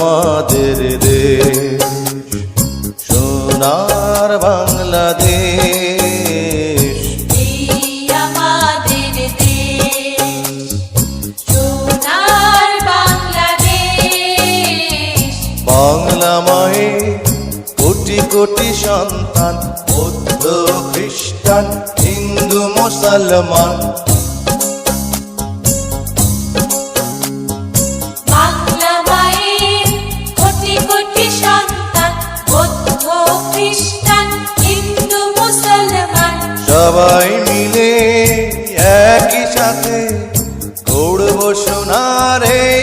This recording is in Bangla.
আমাদের দেশ, সোনার বাংলাদেশ। এই আমাদের দেশ, সোনার বাংলাদেশ। বাংলা মায়ে কোটি কোটি সন্তান, বৌদ্ধ খ্রিস্টান হিন্দু মুসলমান। বাংলা মায়ের কোটি কোটি সন্তান, বৌদ্ধ খ্রিস্টান হিন্দু মুসলমান। সবাই মিলে একই সাথে গড়ব সোনার এই